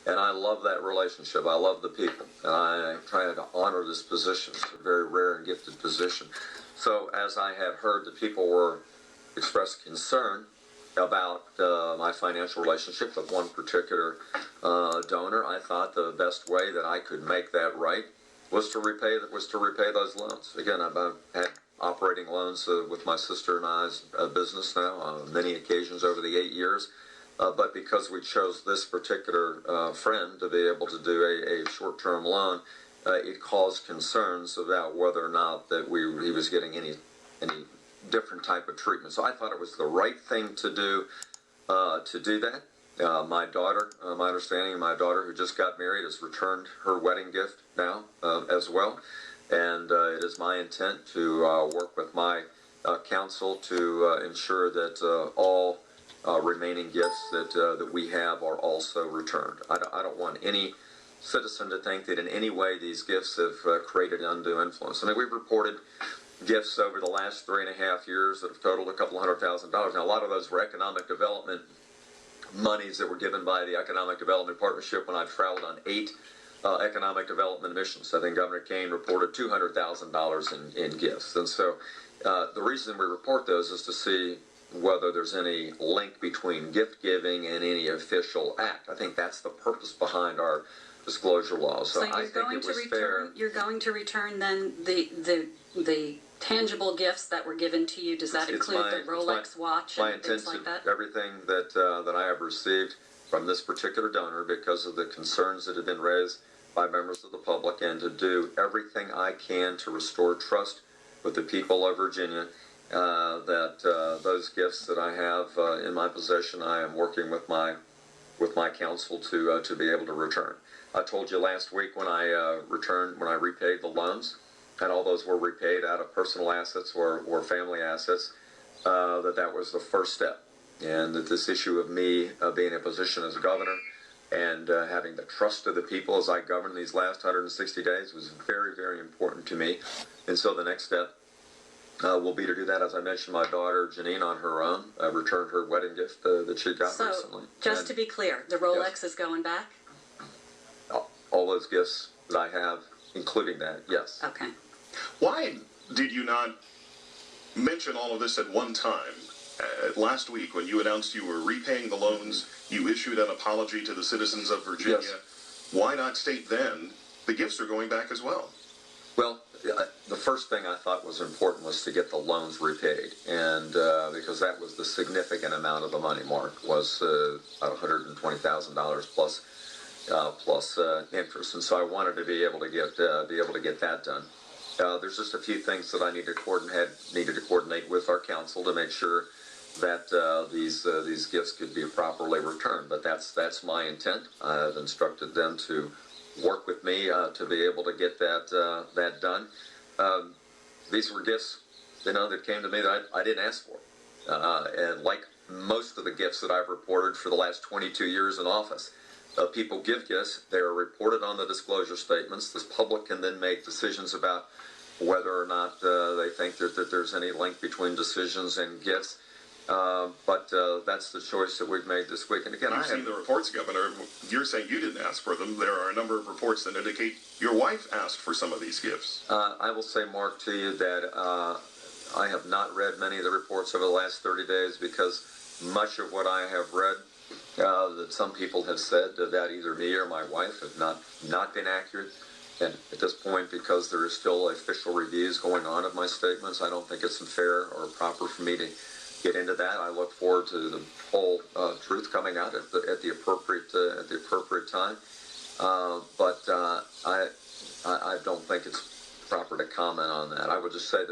And I love that relationship. I love the people. And I try to honor this position. It's a very rare and gifted position. So as I had heard that people were expressed concern about my financial relationship with one particular donor, I thought the best way that I could make that right was to repay those loans. Again, I've had operating loans with my sister and I's business now on many occasions over the 8 years. But because we chose this particular friend to be able to do a short-term loan, it caused concerns about whether or not that he was getting any different type of treatment. So I thought it was the right thing to do that. My daughter, my understanding, my daughter who just got married has returned her wedding gift now as well. And it is my intent to work with my counsel to ensure that all remaining gifts that we have are also returned. I don't want any citizen to think that in any way these gifts have created undue influence. I mean, we've reported gifts over the last 3.5 years that have totaled a couple $100,000. Now, a lot of those were economic development monies that were given by the Economic Development Partnership when I traveled on 8 economic development missions. I think Governor Kane reported $200,000 in gifts. And so the reason we report those is to see whether there's any link between gift giving and any official act. I think that's the purpose behind our disclosure laws. So I think it was fair. You're going to return then the tangible gifts that were given to you. Does that include the Rolex watch and things like that? Everything that I have received from this particular donor, because of the concerns that have been raised by members of the public, and to do everything I can to restore trust with the people of Virginia, that those gifts that I have in my possession, I am working with my counsel to be able to return. I told you last week when I repaid the loans, and all those were repaid out of personal assets or family assets, that was the first step. And that this issue of me being in a position as governor and having the trust of the people as I governed these last 160 days was very, very important to me. And so the next step will be to do that. As I mentioned, my daughter, Janine, on her own, returned her wedding gift that she got recently. Just to be clear, the Rolex is going back? All those gifts that I have, including that, yes. Okay. Why did you not mention all of this at one time? Last week, when you announced you were repaying the loans, you issued an apology to the citizens of Virginia. Yes. Why not state then the gifts are going back as well? Well, the first thing I thought was important was to get the loans repaid, and because that was the significant amount of the money, Mark, was $120,000 plus interest, and so I wanted to be able to get that done. There's just a few things that I needed to coordinate with our council to make sure that these gifts could be properly returned. But that's my intent. I've instructed them to work with me to be able to get that done. These were gifts, that came to me that I didn't ask for, and like most of the gifts that I've reported for the last 22 years in office. People give gifts, they are reported on the disclosure statements. The public can then make decisions about whether or not they think that there's any link between decisions and gifts. But that's the choice that we've made this week. And again, I've seen the reports, Governor. You're saying you didn't ask for them. There are a number of reports that indicate your wife asked for some of these gifts. I will say, Mark, to you that I have not read many of the reports over the last 30 days because much of what I have read that some people have said about either me or my wife have not been accurate. And at this point, because there is still official reviews going on of my statements, I don't think it's fair or proper for me to get into that. I look forward to the whole truth coming out at the appropriate time. But I don't think it's proper to comment on that. I would just say that